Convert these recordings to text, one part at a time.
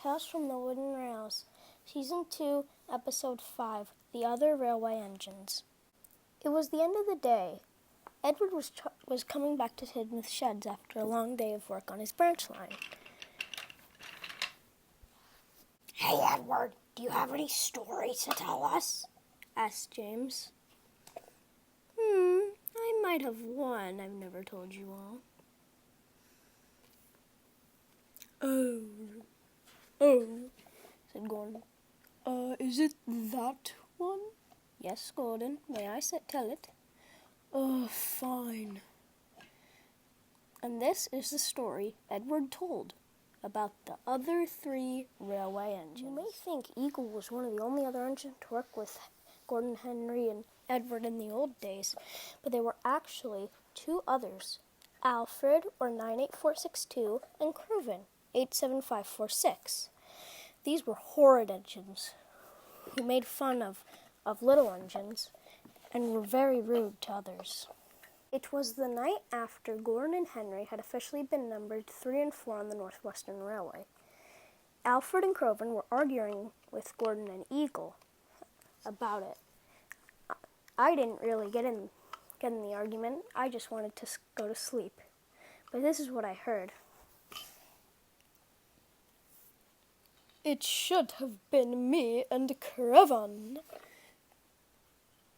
Tales from the Wooden Rails, Season 2, Episode 5, The Other Railway Engines. It was the end of the day. Edward was coming back to Tidmouth Sheds after a long day of work on his branch line. "Hey, Edward, do you have any stories to tell us?" asked James. I might have one. I've never told you all. Oh, said Gordon. Is it that one? Yes, Gordon. May I tell it? Fine. And this is the story Edward told about the other three railway engines. You may think Eagle was one of the only other engines to work with Gordon, Henry, and Edward in the old days, but there were actually two others, Alfred, or 98462, and Creuven, 87546. These were horrid engines who made fun of little engines and were very rude to others. It was the night after Gordon and Henry had officially been numbered 3 and 4 on the Northwestern Railway. Alfred and Creuven were arguing with Gordon and Eagle about it. I didn't really get in the argument. I just wanted to go to sleep. But this is what I heard. It should have been me and Creuven.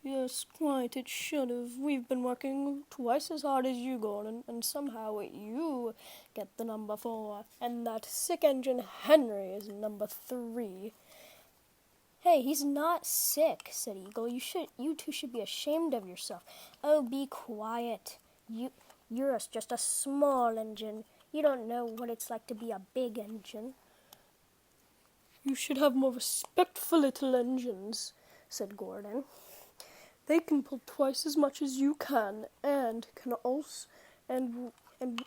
Yes, quite, it should have. We've been working twice as hard as you, Gordon, and somehow you get the number 4, and that sick engine Henry is number 3. Hey, he's not sick, said Eagle. You two should be ashamed of yourself. Oh, be quiet. You're just a small engine. You don't know what it's like to be a big engine. You should have more respect for little engines, said Gordon. They can pull twice as much as you can, and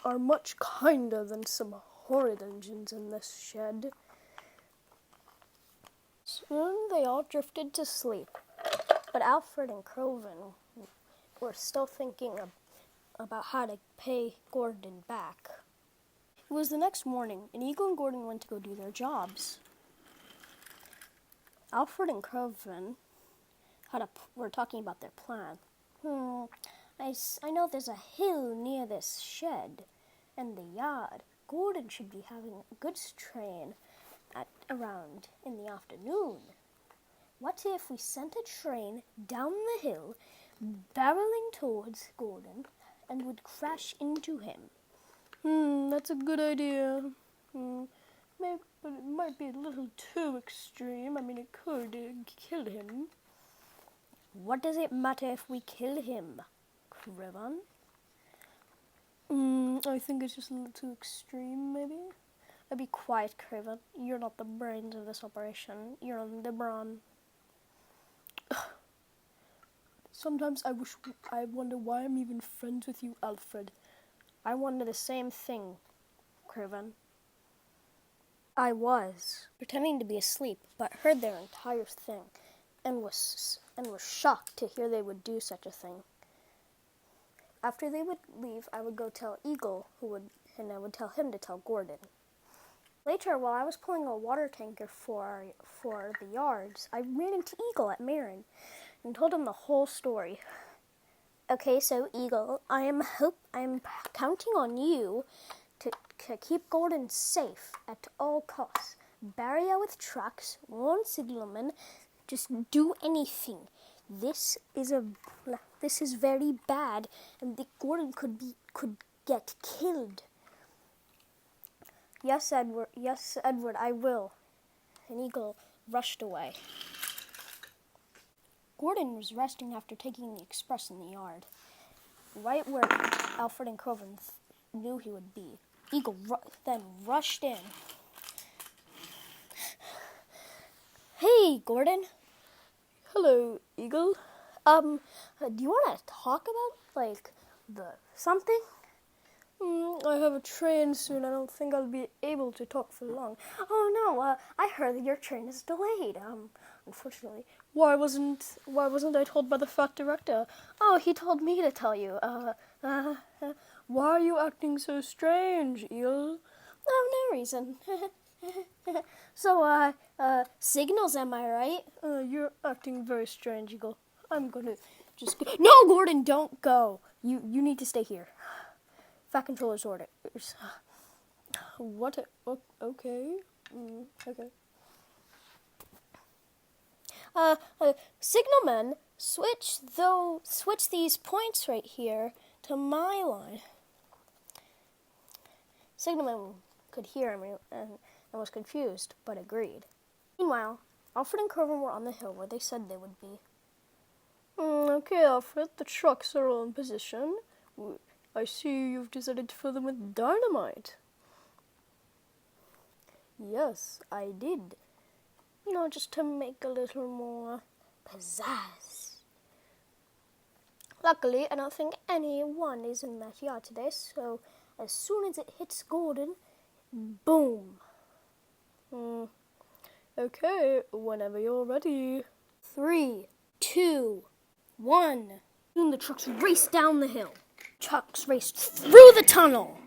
are much kinder than some horrid engines in this shed. Soon they all drifted to sleep, but Alfred and Creuven were still thinking about how to pay Gordon back. It was the next morning, and Eagle and Gordon went to go do their jobs. Alfred and Creuven were talking about their plan. I know there's a hill near this shed and the yard. Gordon should be having a goods train around in the afternoon. What if we sent a train down the hill, barreling towards Gordon, and would crash into him? That's a good idea. Maybe, but it might be a little too extreme. I mean, it could kill him. What does it matter if we kill him, Creuven? I think it's just a little too extreme, maybe. Be quiet, Creuven. You're not the brains of this operation. You're on the brawn. Sometimes I wonder why I'm even friends with you, Alfred. I wonder the same thing, Creuven. I was pretending to be asleep, but heard their entire thing, and was shocked to hear they would do such a thing. After they would leave, I would go tell Eagle, and I would tell him to tell Gordon. Later, while I was pulling a water tanker for the yards, I ran into Eagle at Marin and told him the whole story. Okay, so Eagle, I am counting on you to keep Gordon safe at all costs. Barrier with trucks, warn signalmen, just do anything. This is very bad, and Gordon could get killed. Yes, Edward, I will. And Eagle rushed away. Gordon was resting after taking the express in the yard, right where Alfred and Creuven knew he would be. Eagle then rushed in. Hey, Gordon. Hello, Eagle. Do you want to talk about, something? I have a train soon. I don't think I'll be able to talk for long. Oh, no, I heard that your train is delayed, unfortunately. Why wasn't I told by the fat director? Oh, he told me to tell you. Why are you acting so strange, Eel? Oh, no reason. So, signals, am I right? You're acting very strange, Eagle. I'm gonna just go. No, Gordon, don't go. You need to stay here. Fat controller's orders. What? Okay. Okay. Signalman, switch these points right here to my line. Signalman could hear me and was confused, but agreed. Meanwhile, Alfred and Corbin were on the hill where they said they would be. Okay, Alfred, the trucks are all in position. I see you've decided to fill them with dynamite. Yes, I did. Just to make a little more pizzazz. Luckily, I don't think anyone is in that yard today, so as soon as it hits Gordon, boom. Okay, whenever you're ready. 3, 2, 1. Soon the trucks raced down the hill. Trucks raced through the tunnel,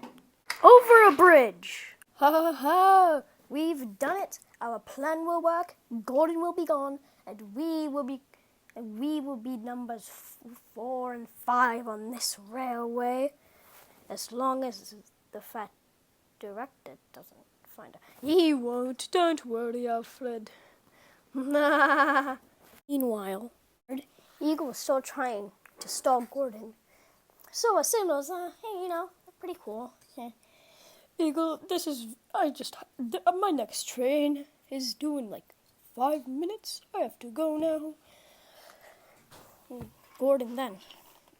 over a bridge. Ha ha ha! We've done it. Our plan will work. Gordon will be gone, and we will be numbers 4 and 5 on this railway, as long as the fat director doesn't find out. He won't. Don't worry, Alfred. Meanwhile, Eagle was still trying to stall Gordon. So a signal's, hey, pretty cool. Yeah. Eagle, my next train is due in like 5 minutes. I have to go now. Gordon then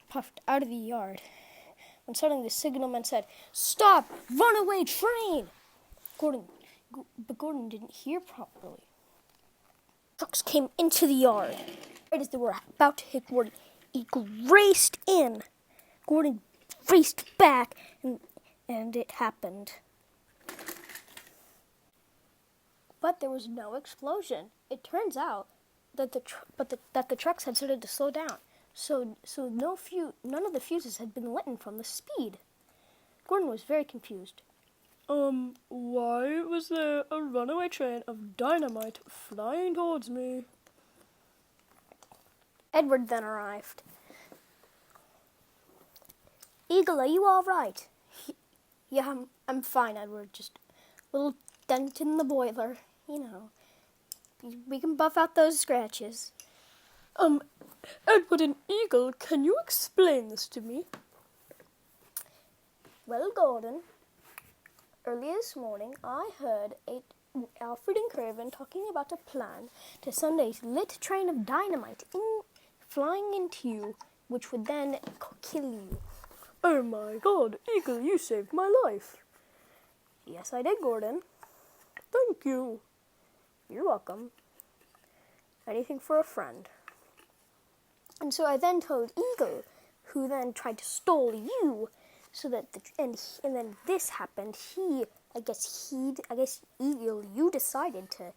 puffed out of the yard when suddenly the signalman said, "Stop! Runaway train!" But Gordon didn't hear properly. Trucks came into the yard. Right as they were about to hit Gordon, Eagle raced in. Gordon raced back, and it happened. But there was no explosion. It turns out that the trucks had started to slow down. So none of the fuses had been lit from the speed. Gordon was very confused. Why was there a runaway train of dynamite flying towards me? Edward then arrived. Eagle, are you all right? Yeah, I'm fine, Edward. Just a little dent in the boiler. We can buff out those scratches. Edward and Eagle, can you explain this to me? Well, Gordon, early this morning I heard Alfred and Craven talking about a plan to send a lit train of dynamite flying into you, which would then kill you. Oh my God, Eagle, you saved my life. Yes, I did, Gordon. Thank you. You're welcome. Anything for a friend. And so I then told Eagle, who then tried to stall you, so that and then this happened. I guess Eagle, you decided to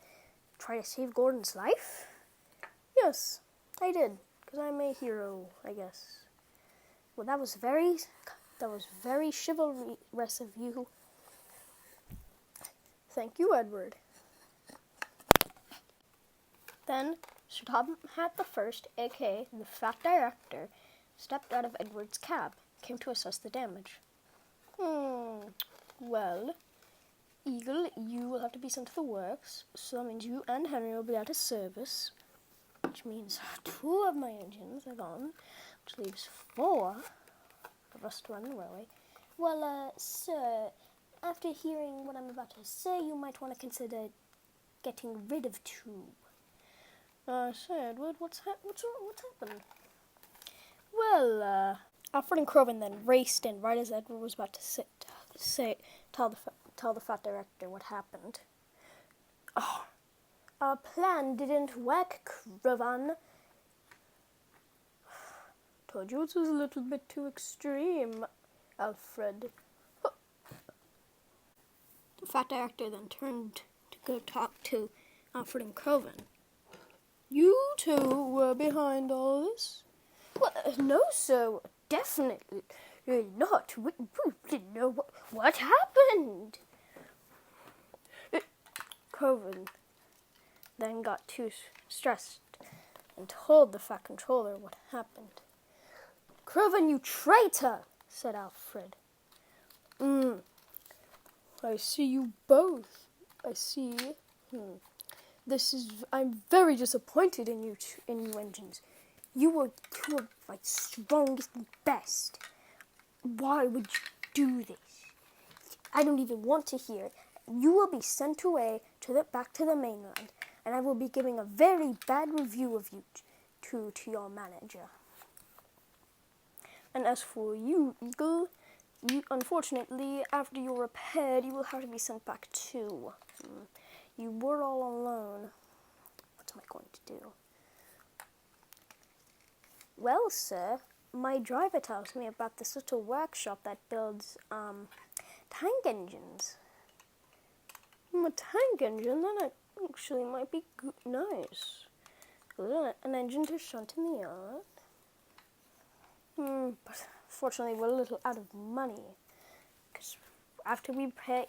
try to save Gordon's life. Yes, I did, because I'm a hero, I guess. Well, that was very chivalrous of you. Thank you, Edward. Then Sir Tom Hat the First, a.k.a. the Fat Director, stepped out of Edward's cab, came to assess the damage. Well, Eagle, you will have to be sent to the works, so that means you and Henry will be out of service, which means 2 of my engines are gone, which leaves 4 of us to run the railway. Well, sir, after hearing what I'm about to say, you might want to consider getting rid of 2. I say, Edward, what's happened? Well, Alfred and Craven then raced in right as Edward was about to tell the Fat Director what happened. Oh, our plan didn't work, Craven. Told you it was a little bit too extreme, Alfred. The Fat Director then turned to go talk to Alfred and Craven. You 2 were behind all this? Well, no, sir, definitely not. We didn't know what happened. Coven then got too stressed and told the Fat Controller what happened. "Coven, you traitor!" said Alfred. I see you both. I see. I'm very disappointed in you engines. You are my strongest and best. Why would you do this? I don't even want to hear it. You will be sent away back to the mainland, and I will be giving a very bad review of you to your manager. And as for you, Eagle, unfortunately, after you're repaired, you will have to be sent back too. You were all alone. What am I going to do? Well, sir, my driver tells me about this little workshop that builds tank engines. A tank engine? That actually might be nice. An engine to shunt in the yard. But fortunately, we're a little out of money. Because after we pay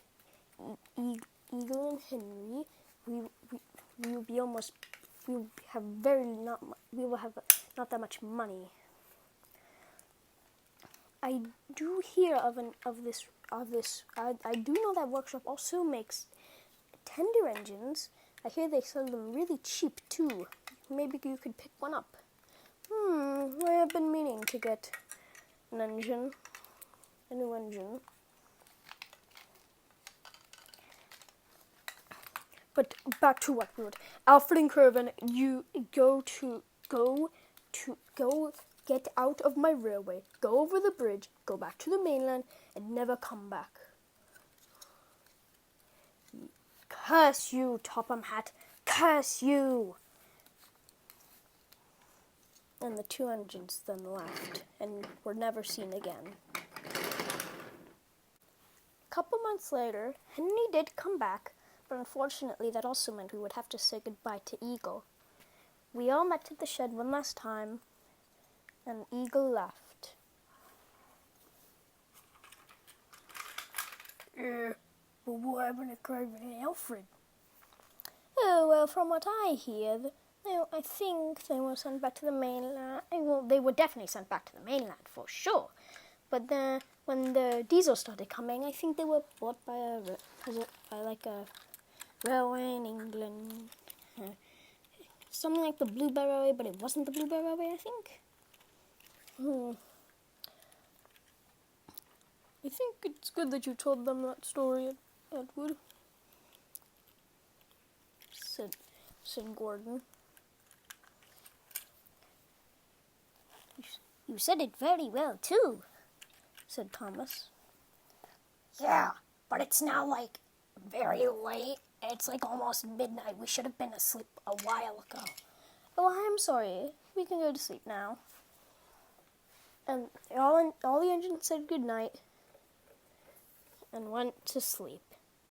Eagle and Henry, we will have not that much money. I do hear of this. I do know that workshop also makes tender engines. I hear they sell them really cheap too. Maybe you could pick one up. I have been meaning to get a new engine. But back to what we were. Alfred and Curvin, you go get out of my railway, go over the bridge, go back to the mainland, and never come back. Curse you, Topham Hatt! Curse you! And the two engines then left and were never seen again. A couple months later, Henry did come back, but unfortunately that also meant we would have to say goodbye to Eagle. We all met at the shed one last time, and Eagle left. But what happened to Craven and Alfred? Oh, well, from what I hear, I think they were sent back to the mainland. Well, they were definitely sent back to the mainland, for sure. But when the diesel started coming, I think they were bought by a railway in England. Something like the Bluebell Railway, but it wasn't the Bluebell Railway, I think. I think it's good that you told them that story, Edward, said Gordon. You said it very well, too, said Thomas. Yeah, but it's now like very late. It's like almost midnight. We should have been asleep a while ago. Oh, I'm sorry. We can go to sleep now. And all the engines said goodnight and went to sleep.